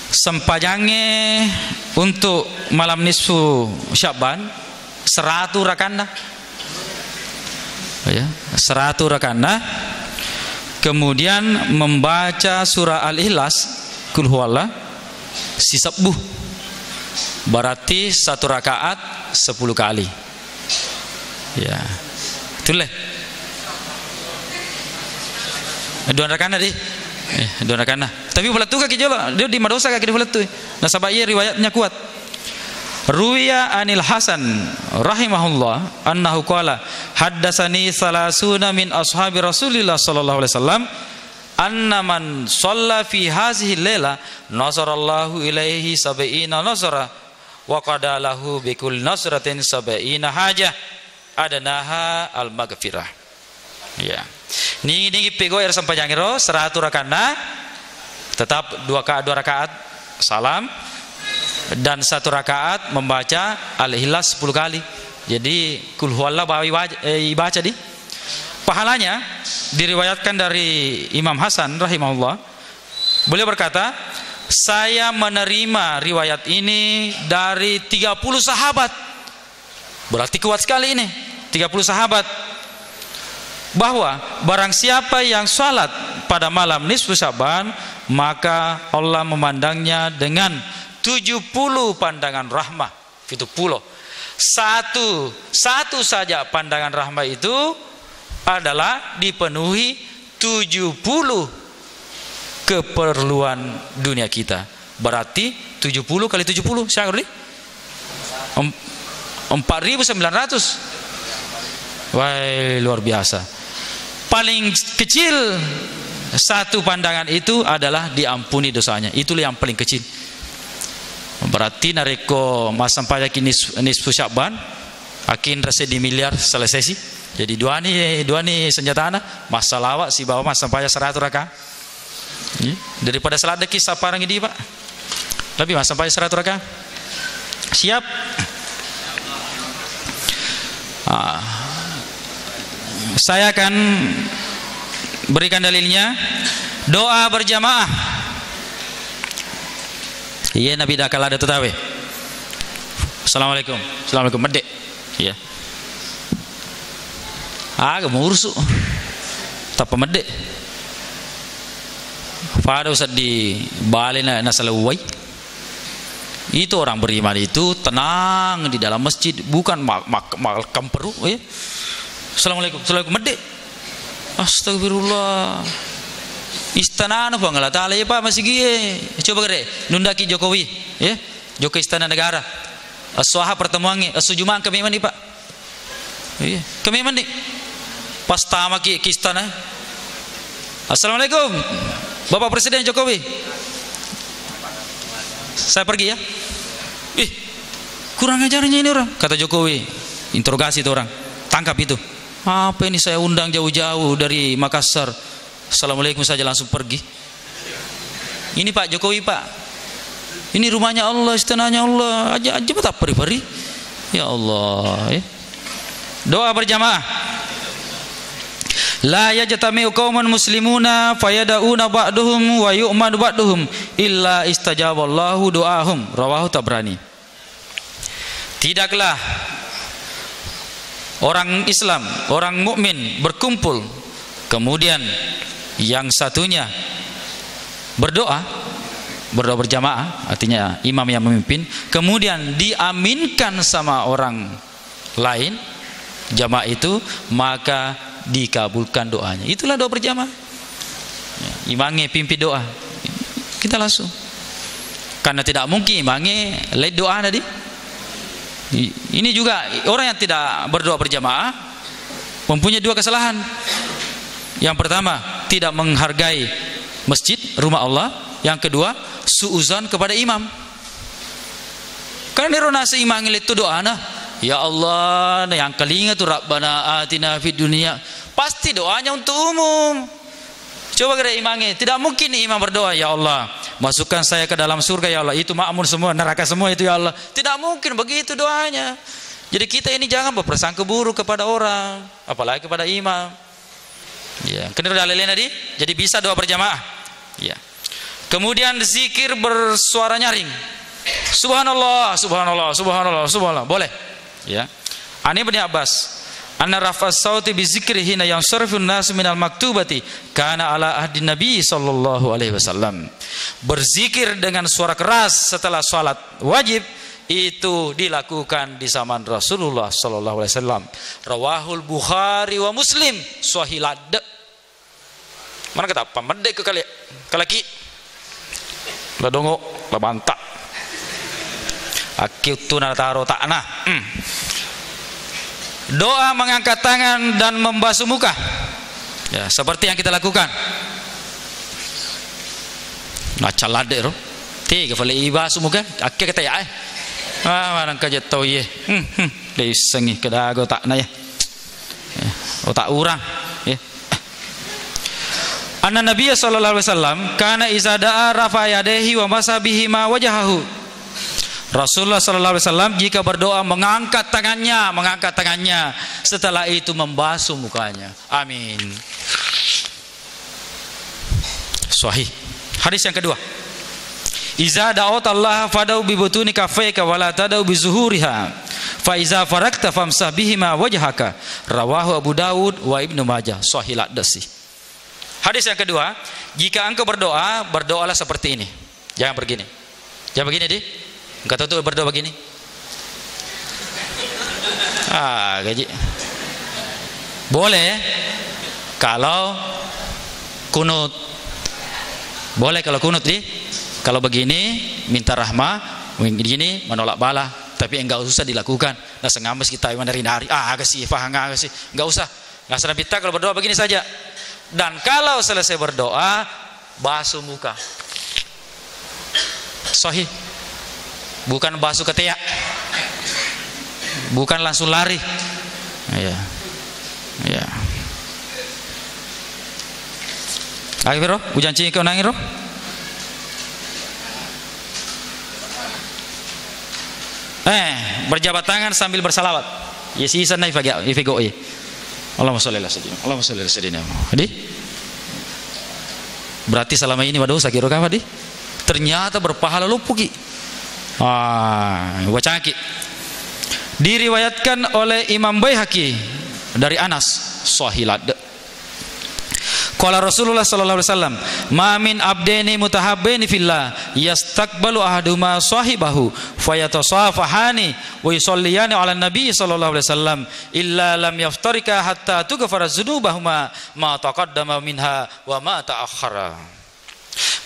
sempajangnya untuk malam nisfu Sya'ban 100 rakanda ya 100 rakanda. Kemudian membaca surah Al-Ikhlas Qul huwallah sisabbuh, berarti 1 rakaat 10 kali ya itulah 2 rakaat di 2 rakaat tapi bulat tuh kaki jola dia di madosa kaki di bulat tuh nah sabaya riwayatnya kuat. Ruwiya anil Hasan rahimahullah annahu qala haddatsani salasuna min ashabi Rasulillah sallallahu alaihi wasallam anna man shalla fi hazihi laila nasarallahu ilaihi sab'ina nasara wa qada lahu bi kulli nasratin sab'ina hajah adanaha al maghfirah ya ni pego er sampajangiro 100 rakaat tetap 2 rakaat salam dan 1 rakaat membaca Al-Ikhlas 10 kali. Jadi Qul huwallah baca di. Pahalanya diriwayatkan dari Imam Hasan rahimahullah. Beliau berkata, saya menerima riwayat ini dari 30 sahabat. Berarti kuat sekali ini. 30 sahabat. Bahwa barang siapa yang salat pada malam nisfu Sya'ban, maka Allah memandangnya dengan 70 pandangan rahmah. 70. Satu saja pandangan rahmah itu adalah dipenuhi 70 keperluan dunia kita. Berarti 70 kali 70 siapa ini? 4.900. Wah, luar biasa. Paling kecil satu pandangan itu adalah diampuni dosanya. Itulah yang paling kecil. Berarti nareko masam pajak nisfu Sya'ban akin rasa di miliar selesai sih. Jadi dua ni senjata anak masalah awak si bawa masam pajak 100 rakaat daripada salat deki saparang ini pak lebih masam pajak 100 rakaat siap. Saya akan berikan dalilnya. Doa berjamaah. Iya Nabi dah kala ada tetawe. Assalamualaikum. Assalamualaikum medek. Iya. Agak mursu. Tapa medek. Pada usah di balena nasalawai. Itu orang beriman itu tenang di dalam masjid, bukan makam perut ya. Assalamualaikum. Assalamualaikum medek. Astagfirullah. Istana anu bang Allah Taala ya Pak masih gie. Coba gede nundaki Jokowi ya. Jokowi istana negara. Aswaha pertemuannya Jumaan kami mandi Pak. Iya, kami mandi. Pas tama ki istana. Assalamualaikum. Bapak Presiden Jokowi. Saya pergi ya. Kurang ajarnya ini orang, kata Jokowi. Interogasi itu orang. Tangkap itu. Apa ini saya undang jauh-jauh dari Makassar. Assalamualaikum saja langsung pergi. Ini Pak Jokowi Pak. Ini rumahnya Allah, istananya Allah. Aja betapa peri-peri. Ya Allah. Doa berjamaah. La yajtami'u qaumun muslimuna fayad'una ba'duhum wa yu'madu ba'duhum illa istajaballahu doahum. Rawahu Tabrani. Tidaklah orang Islam, orang mukmin berkumpul kemudian yang satunya berdoa berjamaah, artinya imam yang memimpin, kemudian diaminkan sama orang lain jamaah itu, maka dikabulkan doanya. Itulah doa berjamaah. Imamnya pimpin doa, kita langsung. Karena tidak mungkin imamnya lain doa tadi. Ini juga orang yang tidak berdoa berjamaah mempunyai dua kesalahan. Yang pertama, tidak menghargai masjid, rumah Allah. Yang kedua, suuzan kepada imam. Karena rona seimang itu doa nah, ya Allah, yang kelinga tu Rabbana atina fid dunya. Pasti doanya untuk umum. Coba kira imamnya, tidak mungkin imam berdoa, ya Allah, masukkan saya ke dalam surga ya Allah, itu makmur semua, neraka semua itu ya Allah. Tidak mungkin begitu doanya. Jadi kita ini jangan berprasangka buruk kepada orang, apalagi kepada imam. Ya, kena dalilnya tadi. Jadi bisa doa berjamaah. Ya. Kemudian zikir bersuara nyaring. Subhanallah, subhanallah, subhanallah, subhanallah. Boleh. Ya. Ani bin Abbas, anna rafa'as sauti bi zikri hina yansarifun nas minal maktubati kana ala ahdi Nabi sallallahu alaihi wasallam. Berzikir dengan suara keras setelah salat wajib itu dilakukan di zaman Rasulullah sallallahu alaihi wasallam. Rawahul Bukhari wa Muslim sahihad. Mana kata pamedek ke kali kalaki. La dongo, la bantak. Akitu na taro takna. Doa mengangkat tangan dan membasuh muka. Ya, seperti yang kita lakukan. Macalade ro. Tiga kali ibasuh muka, akhir kita ya. Mana kajet tahu ye. Dari sengi kedago takna ya. Otak urang. Ya. Anna Nabiya sallallahu alaihi wasallam kana iza da'a rafa yadehi wa masabihi ma wajahahu. Rasulullah sallallahu alaihi wasallam jika berdoa mengangkat tangannya, setelah itu membasuh mukanya. Amin. Sahih. Hadis yang kedua. Iza da'awta Allah fadau bi butuni kaffayka wa la tadau bi zuhuriha. Fa iza farakta famsah bihima wajhaka. Rawahu Abu Dawud wa Ibnu Majah. Sahih al-Dasi. Hadis yang kedua, jika engkau berdoa, berdoalah seperti ini. Jangan begini. Jangan begini, Di. Engkau tahu berdoa begini. Gaji. Boleh kalau kunut. Boleh kalau kunut, Di. Kalau begini minta rahmah, begini menolak bala, tapi enggak usah dilakukan. Nah sengames kita dari agak sih, paham agak sih. Enggak usah. Enggak usah minta, kalau berdoa begini saja. Dan kalau selesai berdoa, basuh muka. Sahih. Bukan basuh ketiak. Bukan langsung lari. Ya. Ya. Lagi bro, hujan cing kau nangis bro. Berjabat tangan sambil bersalawat. Yesi sana ifigoi. Allahumma sholli ala sayyidina. Allahumma sholli ala sayyidina. Hadi? Berarti selama ini waduh sakit apa di? Ternyata berpahala lupuki. Wacaki. Diriwayatkan oleh Imam Baihaqi dari Anas sahihad. Qala Rasulullah sallallahu alaihi wasallam, "Ma min abdaini mutahabbaini fillah yastaqbalu ahaduma sahibahu fayatasafahani wa yusalliyani 'ala nabi sallallahu alaihi wasallam illa lam yaftarika hatta tughfara dzunubahuma ma taqaddama minha wa ma ta'akhkhara."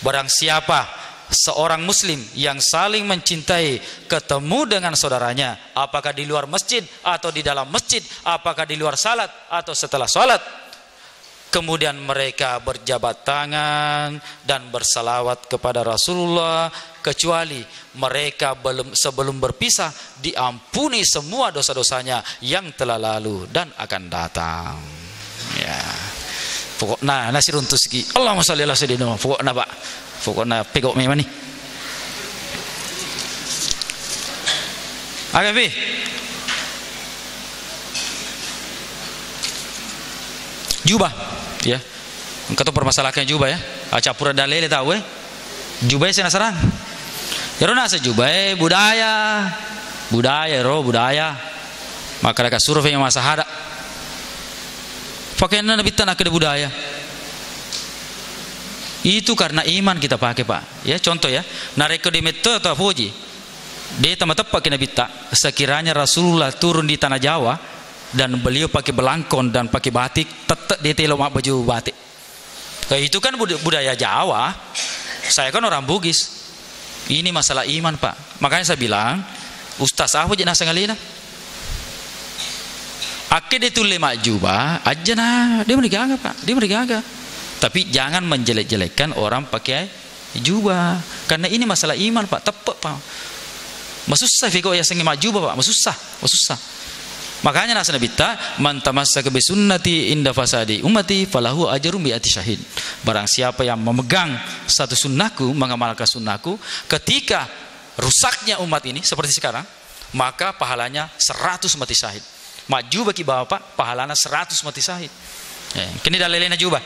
Barang siapa seorang muslim yang saling mencintai ketemu dengan saudaranya, apakah di luar masjid atau di dalam masjid, apakah di luar salat atau setelah salat, kemudian mereka berjabat tangan dan bersalawat kepada Rasulullah, kecuali mereka sebelum berpisah diampuni semua dosa-dosanya yang telah lalu dan akan datang. Ya. Pokoknya nasi runtuh segi. Allahumma sholli ala sayyidina. Pokoknya Pak. Pokoknya pegok memang nih. Agapi. Jubah. Ya, engkau tahu permasalahan jubah ya. Capura dalile tahu jubah sih nasarang. Ya rona sejubah budaya budaya. Maka mereka survei yang masa hada. Pakaian nabi tanah ke budaya. Itu karena iman kita pakai Pak. Ya contoh ya. Nareko di metode atau fuji. Dia tepat pakai nabi tak. Sekiranya Rasulullah turun di tanah Jawa dan beliau pakai belangkon dan pakai batik, tetap dia telo mak baju batik. Itu kan budaya Jawa. Saya kan orang Bugis. Ini masalah iman Pak. Makanya saya bilang, Ustaz apa je nasa ngalina. Akhir dia tulis mak jubah aja nah, dia mereka Pak, dia mereka. Tapi jangan menjelek-jelekkan orang pakai jubah, karena ini masalah iman Pak, tepat Pak. Masusah fiko ya sengi mak jubah Pak, masusah. Makanya nasa Nabi ta man tamassaka bi sunnati inda fasadi ummati falahu ajrun bi ati syahid. Barang siapa yang memegang satu sunnahku, mengamalkan sunnahku ketika rusaknya umat ini seperti sekarang, maka pahalanya 100 mati syahid. Maju bagi bapak pahalanya 100 mati syahid. Kini dalilnya jubah.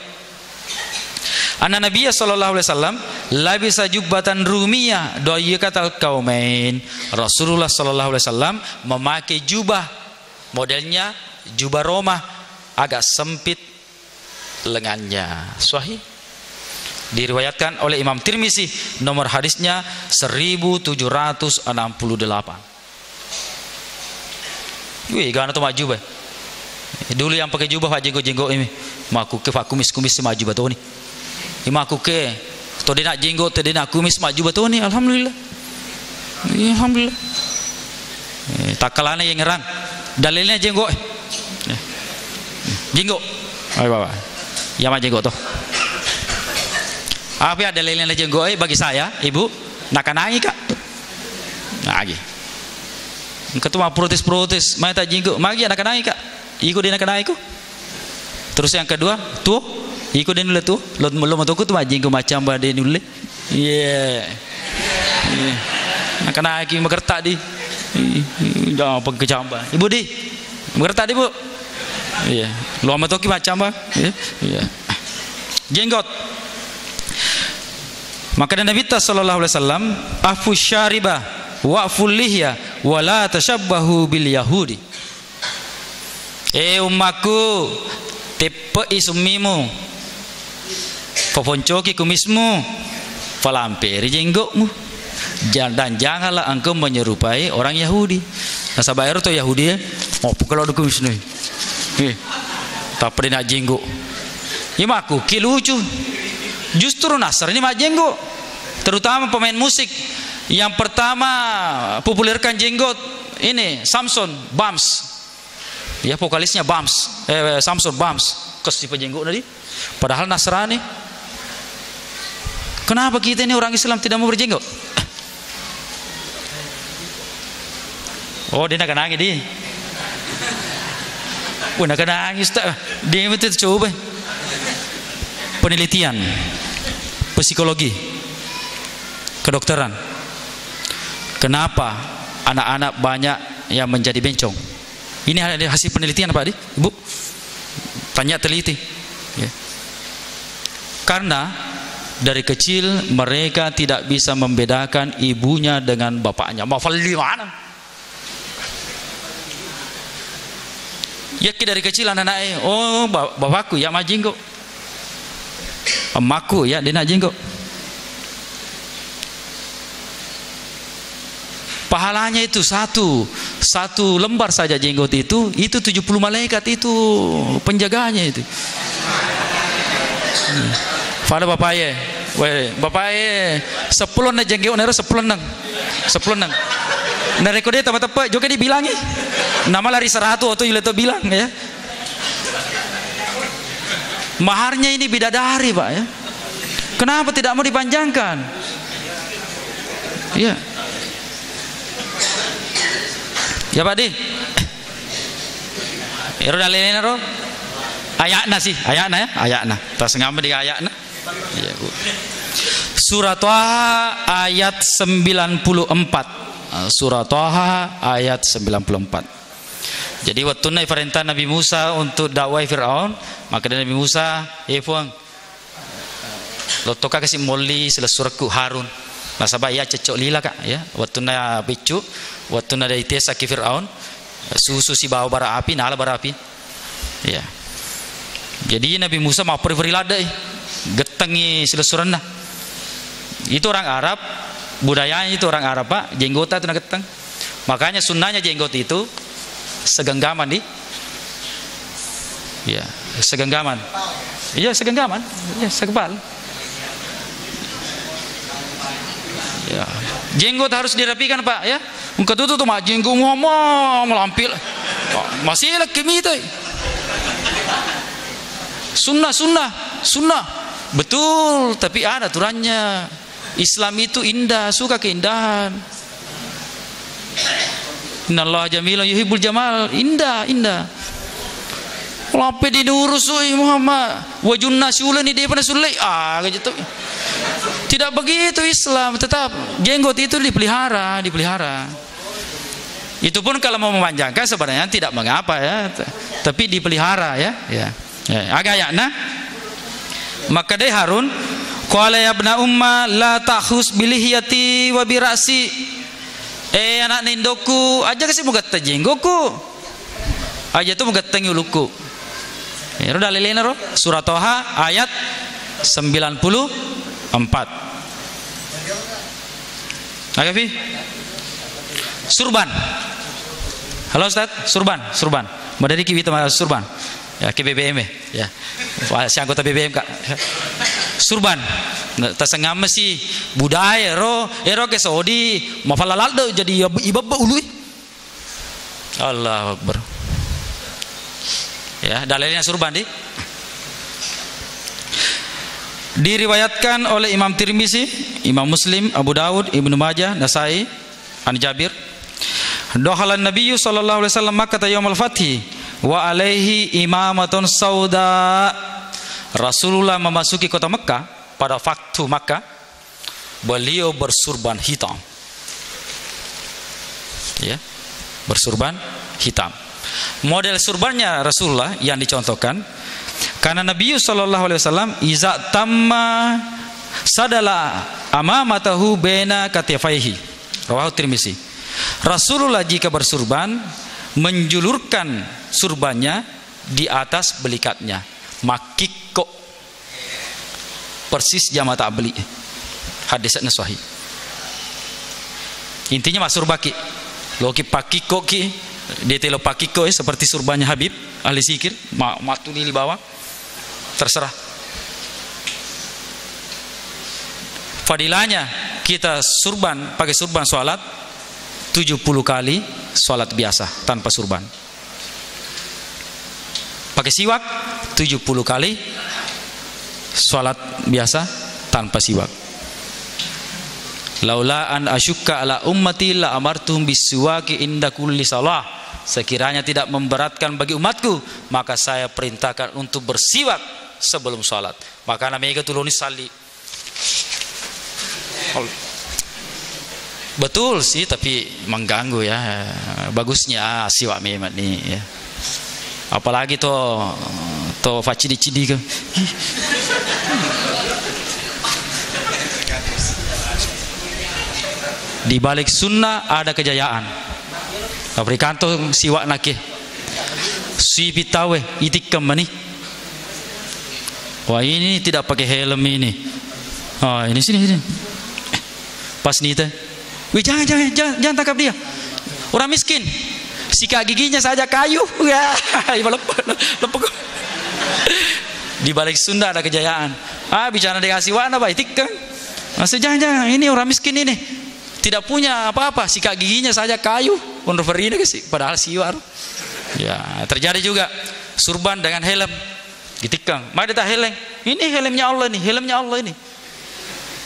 Anna Nabiya sallallahu alaihi wasallam labisa jubbatan rumiyah doyikatal kaumain. Rasulullah sallallahu alaihi wasallam memakai jubah modelnya jubah Roma, agak sempit lengannya. Sahih. Diriwayatkan oleh Imam Tirmizi, nomor hadisnya 1768. Wih, gana tuh maju bah. Dulu yang pakai jubah pak jenggot ini, maku ke pak kumis maju batu nih. Imaku ke, to dia nak jenggot, to dia nak kumis maju batu nih. Alhamdulillah. Alhamdulillah. Tak kalana yang ngerang. Dalilnya jenggot. Jenggot. Ayo bapak. Ya mah jenggot toh. Apa ya dalilnya jenggot bagi saya, ibu? Nak naik kak. Lagi. Ketua protes, mana tak jenggot? Magi nak naik kak. Ikut dia nak naik kok. Terus yang kedua, tuh ikut dia nulis tuh. Lo mau tuh mah jenggot macam bah dia nulis. Yeah. Nak naik magertak di. Dah pengkecamba. Ibu di, mengerti ibu? Iya. Lu amat toki macam apa? Iya. Jenggot. Maka Nabi sallallahu alaihi wasallam afu syariba wa aful lihya wa la tashabbahu bil yahudi. Umatku, tepe isumimu. Poponcoki kumismu. Falamperi jenggotmu. Dan janganlah engkau menyerupai orang Yahudi. Nah sabayar tu Yahudi oh kalau ada kumis nih tak pernah jenggot ini maku lucu. Justru Nasr ini mak jenggot, terutama pemain musik yang pertama populerkan jenggot ini Samson Bams ya, vokalisnya Bams Samson Bams kasih jenggot tadi, padahal Nasrani. Kenapa kita ini orang Islam tidak mau berjenggot? Oh dia nak nangis dia. Nak nangis tak? Dia mesti coba. Penelitian, psikologi, kedokteran. Kenapa anak-anak banyak yang menjadi bencong? Ini ada hasil penelitian Pak Ibu. Tanya teliti. Ya. Karena dari kecil mereka tidak bisa membedakan ibunya dengan bapaknya. Mafal di mana? Ya dari kecil anak-anak oh bapakku ya mah jenggot, emakku ya dia nak jenggot. Pahalanya itu satu lembar saja jenggot itu 70 malaikat itu penjaganya itu. Pada bapak ye 10 na jenggot nero 10 nang. Nah rekodnya tepat juga dibilangi. Nama lari 100 atau yuleto bilang ya. Maharnya ini bidadari Pak ya. Kenapa tidak mau dipanjangkan? Iya. Ya Pak Di. Ero dalilnya ro. Ayatna sih, ayatna ya, ayatna. Tas ngambil di ayatna. Iya Bu. Surat Thaha ayat 94. Surah Thaha ayat 94. Jadi waktu perintah Nabi Musa untuk dakwah Fir'aun, maka Nabi Musa puang lo toka kasih moli selesurku Harun nasabah ya cecok lila kak ya waktu na bicu waktu na dari tes aki Fir'aun susu si bawa bara api nala bara api ya. Jadi Nabi Musa mau pergi ladai getengi selesuran nah itu orang Arab, budayanya itu orang Arab Pak, jenggota itu nak geteng. Makanya sunnahnya jenggot itu segenggaman di ya segenggaman iya segenggaman ya sekepal ya. Jenggot harus dirapikan Pak ya, Engkau tu mak jenggung mama melampil. Masih lagi mi tu. Sunnah. Betul, tapi ada aturannya. Islam itu indah, suka keindahan. Innallaha jamilun yuhibbul jamal. Indah. Lape diurus oi Muhammad. Wa junna syulan ni dia pada sulai. Gitu. Tidak begitu Islam, tetap jenggot itu dipelihara. Itu pun kalau mau memanjangkan sebenarnya tidak mengapa ya, tapi dipelihara ya. Agak ya nah. Maka deh Harun, qala ya ibna umma la tahus bilihiyati wa birasi. Anak nindoku, aja kasih mugat jenggotku. Aja tu mugat uluku. Ya udah lilina ro, surah Toha ayat 94. Agafi. Surban. Halo Ustaz, surban. Madari ki kita surban. Ya ke BBM ya. Si anggota BBM Kak. Surban. Tasengam mesti budaya ro ke Saudi mafalalal jadi ibabba ului. Allahu Akbar. Ya, dalilnya surban diriwayatkan oleh Imam Tirmizi, Imam Muslim, Abu Daud, Ibnu Majah, Nasai, an Jabir. Dakhalan Nabiyyu sallallahu alaihi wasallam Makkah yaumul fathi wa alaihi imamatun sauda. Rasulullah memasuki kota Mekah pada waktu Makkah. Beliau bersurban hitam. Ya, bersurban hitam. Model surbannya Rasulullah yang dicontohkan karena Nabi sallallahu alaihi wasallam iza tamma sadala amamatahu baina katifaihi. Rawahu Tirmizi. Rasulullah jika bersurban menjulurkan surbannya di atas belikatnya. Makikko persis jama ta'bli. Hadisnya sahih. Intinya masur baki. Loki pakiko ki dia telo pakiko seperti surbannya Habib ahli zikir, matuni di bawah. Terserah. Fadilahnya kita pakai surban sholat 70 kali sholat biasa tanpa surban. Pakai siwak 70 kali sholat biasa tanpa siwak. Laula an asyukka ala ummati la amartum bisiwaki inda kulli salah. Sekiranya tidak memberatkan bagi umatku, maka saya perintahkan untuk bersiwak sebelum sholat. Maka namanya tuluni sali. Betul sih, tapi mengganggu ya. Bagusnya siwak memang nih ya. Apalagi to facidi-cidi ke. Di balik sunnah ada kejayaan. Fabrikanto siwak nakih. Si pitawe itikam mani. Wah ini tidak pakai helm ini. Ini sini. Pas nih teh. Wih jangan tangkap dia. Orang miskin. Sikat giginya saja kayu. Lepuk. Di balik Sunda ada kejayaan. Bicara dengan siwak apa itikam. Maksud jangan ini orang miskin ini. Tidak punya apa-apa, sikat giginya saja kayu, konverina sih, padahal siwar. Ya, terjadi juga surban dengan helm ditikang. Mari kita helm. Ini helmnya Allah ini.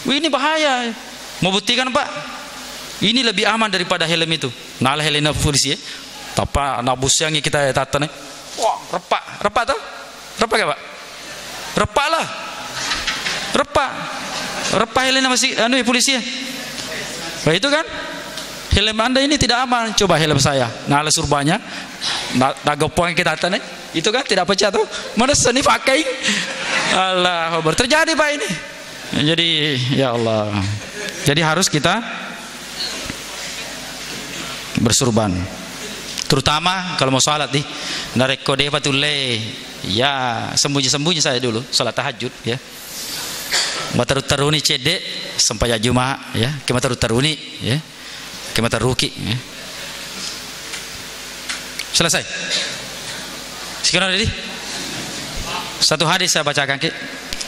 Wih, ini bahaya. Mau buktikan Pak? Ini lebih aman daripada helm itu. Nah, helm polisi ya. Tapa nabus yang kita tata nih. Wah, repak tuh? Repak ya Pak? Repak lah. Repak helm masih polisi ya. Nah itu kan helm Anda ini tidak aman. Coba helm saya, nala surbannya, nagopong kita tanya, itu kan tidak pecah tuh. Mana seni pakai? Allah, terjadi Pak ini. Jadi ya Allah. Jadi harus kita bersurban. Terutama kalau mau sholat nih, narekode patule. Ya sembunyi saya dulu, sholat tahajud ya. Matarut-taruni cedek sampai Jumat ya, ke matarut-taruni ya. Ke mataruki ya. Selesai. Sekarang jadi satu hadis saya bacakan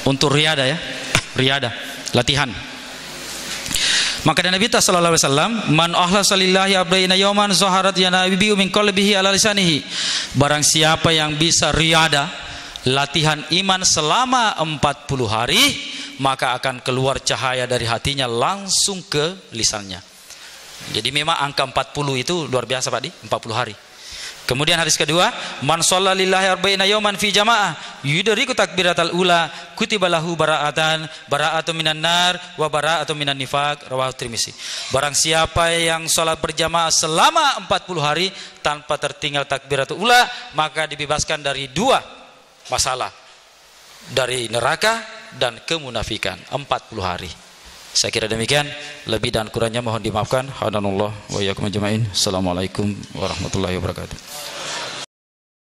untuk riada ya. Riada, latihan. Maka dari Nabi sallallahu alaihi wasallam, man akhlasa lillahi arba'ina yawman zaharat yanabihi min qalbihi ala lisanihi. Barang siapa yang bisa riada, latihan iman selama 40 hari, maka akan keluar cahaya dari hatinya langsung ke lisannya. Jadi memang angka 40 itu luar biasa Pak di 40 hari. Kemudian hadis kedua, man shalla lillahi arba'ina yawman fi jamaah yudriku takbiratal ula kutiba lahu bara'atun minan nar wa bara'atun minan nifaq, rawahu Tirmizi. Barang siapa yang salat berjamaah selama 40 hari tanpa tertinggal takbiratul ula, maka dibebaskan dari 2 masalah, dari neraka dan kemunafikan 40 hari. Saya kira demikian, lebih dan kurangnya mohon dimaafkan. Hadanallah wa iyyakum ajmain. Assalamualaikum warahmatullahi wabarakatuh.